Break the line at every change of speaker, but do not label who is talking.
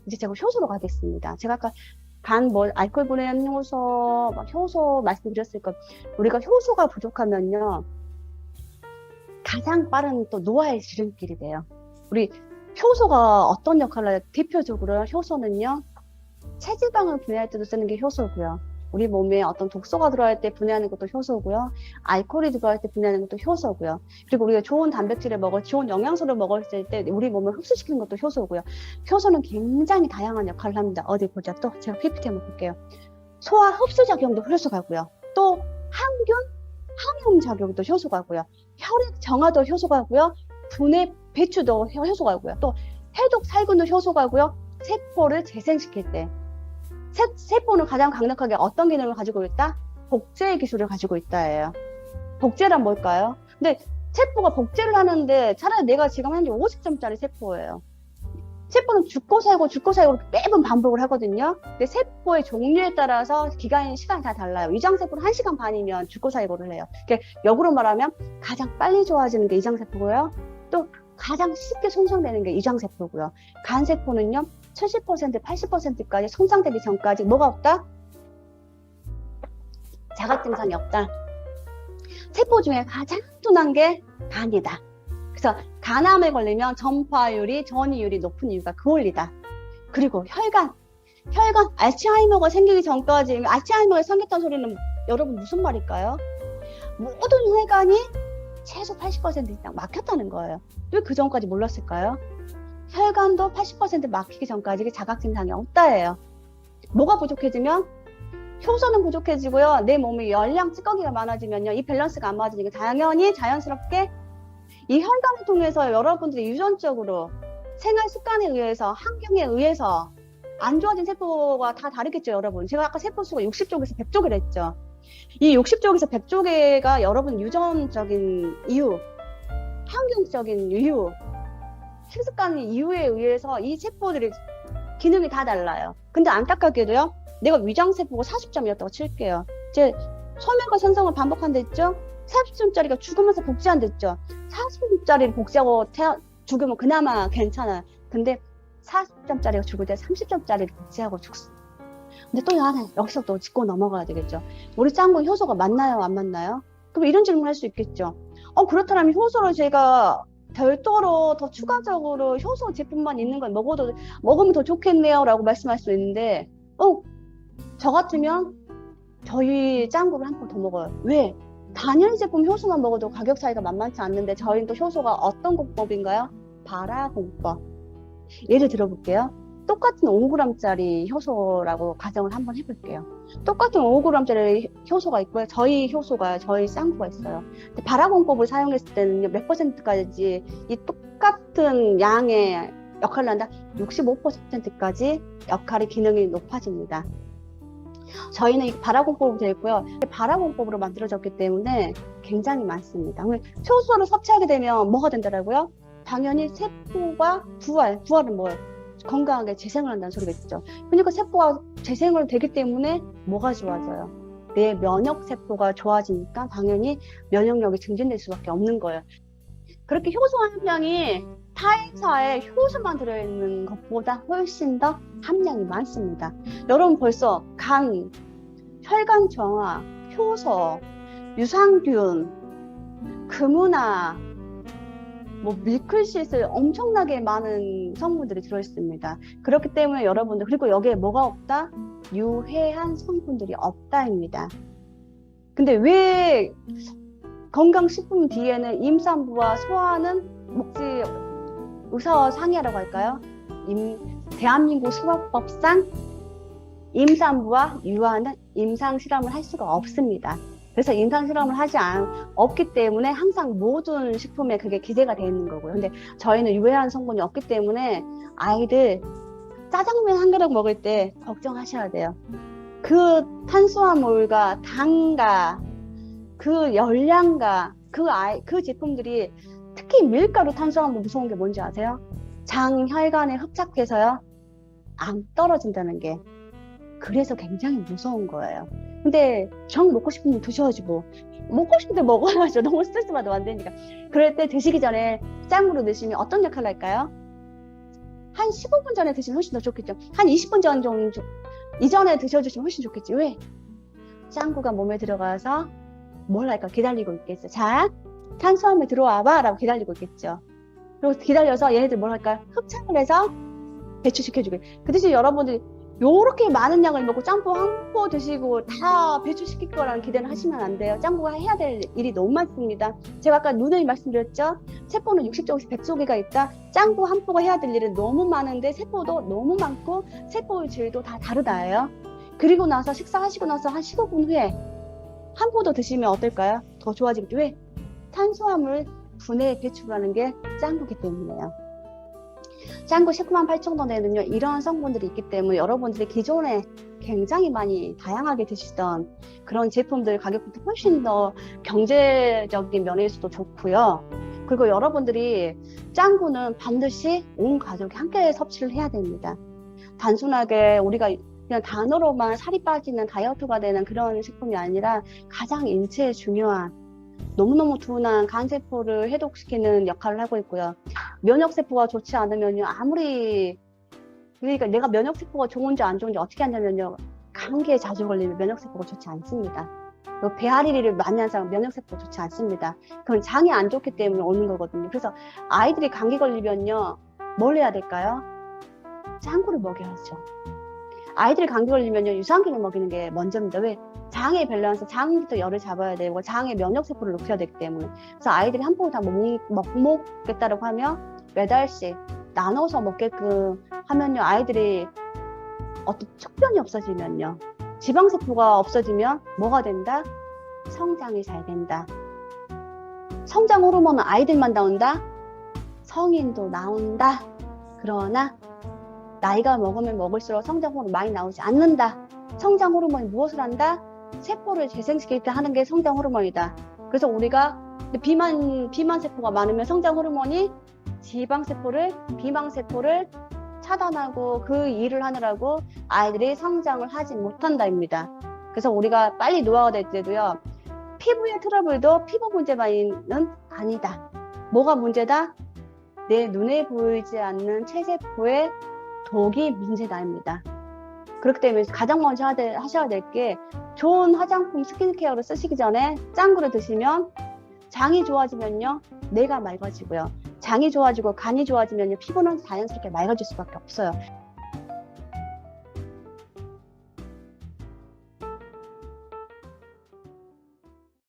이제 제가 효소로 가겠습니다. 제가 아까 간 뭐 알코올 분해한 효소, 막 효소 말씀드렸을 것. 우리가 효소가 부족하면요, 가장 빠른 또 노화의 지름길이 돼요. 우리 효소가 어떤 역할을 해요? 대표적으로 효소는요, 체지방을 분해할 때도 쓰는 게 효소고요. 우리 몸에 어떤 독소가 들어갈 때 분해하는 것도 효소고요. 알코올이 들어갈 때 분해하는 것도 효소고요. 그리고 우리가 좋은 단백질을 좋은 영양소를 먹었을 때 우리 몸을 흡수시키는 것도 효소고요. 효소는 굉장히 다양한 역할을 합니다. 어디 보자. 또 제가 PPT 한번 볼게요. 소화 흡수 작용도 효소가고요. 또 항균, 항염 작용도 효소가고요. 혈액 정화도 효소가고요. 분해 배출도 효소가고요. 또 해독 살균도 효소가고요. 세포를 재생시킬 때 세포는 가장 강력하게 어떤 기능을 가지고 있다? 복제 기술을 가지고 있다예요. 복제란 뭘까요? 근데 세포가 복제를 하는데 차라리 내가 지금 현재 50점짜리 세포예요. 세포는 죽고 살고 매번 반복을 하거든요. 근데 세포의 종류에 따라서 시간이 다 달라요. 위장세포는 1시간 반이면 죽고 살고를 해요. 그러니까 역으로 말하면 가장 빨리 좋아지는 게 위장세포고요. 또 가장 쉽게 손상되는 게 위장세포고요. 간세포는요, 70%, 80%까지 손상되기 전까지 뭐가 없다? 자각 증상이 없다. 세포 중에 가장 둔한 게 간이다. 그래서 간암에 걸리면 전파율이, 전이율이 높은 이유가 그 원리다. 그리고 혈관, 알츠하이머가 생기기 전까지, 알츠하이머가 생겼다는 소리는 여러분 무슨 말일까요? 모든 혈관이 최소 80% 이상 막혔다는 거예요. 왜 그 전까지 몰랐을까요? 혈관도 80% 막히기 전까지 자각 증상이 없다예요. 뭐가 부족해지면? 효소는 부족해지고요. 내 몸에 열량 찌꺼기가 많아지면요, 이 밸런스가 안 맞으니까 당연히 자연스럽게 이 혈관을 통해서 여러분들이 유전적으로 생활 습관에 의해서, 환경에 의해서 안 좋아진 세포가 다 다르겠죠, 여러분. 제가 아까 세포 수가 60쪽에서 100쪽이라 했죠. 이 60쪽에서 100쪽에가 여러분 유전적인 이유, 환경적인 이유, 식습관 이유에 의해서 이 세포들이 기능이 다 달라요. 근데 안타깝게도요, 내가 위장세포가 40점이었다고 칠게요. 제 소멸과 생성을 반복한다 했죠? 40점짜리가 죽으면서 복제한다 했죠? 40점짜리를 복제하고 죽으면 그나마 괜찮아요. 근데 40점짜리가 죽을 때 30점짜리를 복제하고 죽어. 근데 또 하나, 여기서 또 짚고 넘어가야 되겠죠. 우리 짱구 효소가 맞나요, 안 맞나요? 그럼 이런 질문을 할 수 있겠죠. 그렇다면 효소를 제가 별도로 더 추가적으로 효소 제품만 있는 걸 먹으면 더 좋겠네요 라고 말씀할 수 있는데, 저 같으면 저희 짱구를 한 번 더 먹어요. 왜? 단일 제품 효소만 먹어도 가격 차이가 만만치 않는데, 저희는 또 효소가 어떤 공법인가요? 발화공법. 예를 들어볼게요. 똑같은 5g짜리 효소라고 가정을 한번 해볼게요. 똑같은 5g짜리 효소가 있고요. 저희 짱구가 있어요. 근데 발화공법을 사용했을 때는요, 몇 %까지 이 똑같은 양의 역할을 한다? 65%까지 역할의 기능이 높아집니다. 저희는 이 발화공법으로 되어 있고요. 발화공법으로 만들어졌기 때문에 굉장히 많습니다. 효소를 섭취하게 되면 뭐가 된다고요? 당연히 세포가 부활은 뭐예요? 건강하게 재생을 한다는 소리겠죠. 그러니까 세포가 재생을 되기 때문에 뭐가 좋아져요? 내 면역세포가 좋아지니까 당연히 면역력이 증진될 수밖에 없는 거예요. 그렇게 효소 함량이 타인사에 효소만 들어있는 것보다 훨씬 더 함량이 많습니다. 여러분 벌써 간, 혈관 정화, 효소, 유산균, 금은화, 밀크시슬 엄청나게 많은 성분들이 들어있습니다. 그렇기 때문에 여러분들, 그리고 여기에 뭐가 없다? 유해한 성분들이 없다입니다. 근데 왜 건강식품 뒤에는 임산부와 소아는 의사와 상의하라고 할까요? 대한민국 식법상 임산부와 유아는 임상실험을 할 수가 없습니다. 그래서 임상실험을 없기 때문에 항상 모든 식품에 그게 기재가 되어 있는 거고요. 근데 저희는 유해한 성분이 없기 때문에 아이들 짜장면 한 그릇 먹을 때 걱정하셔야 돼요. 그 탄수화물과 당과 그 열량과 그 제품들이, 특히 밀가루 탄수화물 무서운 게 뭔지 아세요? 혈관에 흡착해서요, 안 떨어진다는 게. 그래서 굉장히 무서운 거예요. 근데 먹고 싶으면 드셔야지 뭐. 먹고 싶은데 먹어야죠. 너무 스트레스 받으면 안 되니까. 그럴 때 드시기 전에 짱구로 드시면 어떤 역할을 할까요? 한 15분 전에 드시면 훨씬 더 좋겠죠. 한 20분 전 정도 이전에 드셔주시면 훨씬 좋겠지. 왜? 짱구가 몸에 들어가서 뭘 할까 기다리고 있겠어. 자, 탄수화물 들어와봐 라고 기다리고 있겠죠. 그리고 기다려서 얘네들 뭘 할까? 흡착을 해서 배출시켜주게. 그 대신 여러분들이 요렇게 많은 양을 먹고 짱구 한 포 드시고 다 배출시킬 거라는 기대는 하시면 안 돼요. 짱구가 해야 될 일이 너무 많습니다. 제가 아까 누누이 말씀드렸죠? 세포는 60조에서 100조개가 있다. 짱구 한 포가 해야 될 일은 너무 많은데 세포도 너무 많고 세포의 질도 다 다르다예요. 그리고 나서 식사하시고 나서 한 15분 후에 한 포 더 드시면 어떨까요? 더 좋아지겠죠. 왜? 탄수화물 분해 배출하는 게 짱구기 때문이에요. 짱구 198,000원에는요 이러한 성분들이 있기 때문에 여러분들이 기존에 굉장히 많이 다양하게 드시던 그런 제품들 가격부터 훨씬 더 경제적인 면에서도 좋고요. 그리고 여러분들이 짱구는 반드시 온 가족이 함께 섭취를 해야 됩니다. 단순하게 우리가 그냥 단어로만 살이 빠지는 다이어트가 되는 그런 식품이 아니라 가장 인체에 중요한 너무너무 둔한 간세포를 해독시키는 역할을 하고 있고요. 면역세포가 좋지 않으면요, 그러니까 내가 면역세포가 좋은지 안 좋은지 어떻게 하냐면요, 감기에 자주 걸리면 면역세포가 좋지 않습니다. 배앓이를 많이 하는 사람은 면역세포가 좋지 않습니다. 그건 장이 안 좋기 때문에 오는 거거든요. 그래서 아이들이 감기 걸리면요, 뭘 해야 될까요? 짱구를 먹여야죠. 아이들이 감기 걸리면요, 유산균을 먹이는 게 먼저입니다. 왜? 장의 밸런스, 장부터 열을 잡아야 되고 장의 면역세포를 높여야 되기 때문에. 그래서 아이들이 한 포를 다 먹겠다라고 하면 매달씩 나눠서 먹게끔 하면요, 아이들이 어떤 척변이 없어지면요, 지방세포가 없어지면 뭐가 된다? 성장이 잘 된다. 성장 호르몬은 아이들만 나온다? 성인도 나온다. 그러나 나이가 먹으면 먹을수록 성장 호르몬이 많이 나오지 않는다. 성장 호르몬이 무엇을 한다? 세포를 재생시킬 때 하는 게 성장 호르몬이다. 그래서 우리가 비만 세포가 많으면 성장 호르몬이 비망 세포를 차단하고 그 일을 하느라고 아이들이 성장을 하지 못한다입니다. 그래서 우리가 빨리 노화가 될 때도요, 피부의 트러블도 피부 문제만은 아니다. 뭐가 문제다? 내 눈에 보이지 않는 체세포의 독이 문제다입니다. 그렇기 때문에 가장 먼저 하셔야 될 게 좋은 화장품 스킨케어를 쓰시기 전에 짱구를 드시면 장이 좋아지면요, 뇌가 맑아지고요. 장이 좋아지고 간이 좋아지면요, 피부는 자연스럽게 맑아질 수밖에 없어요.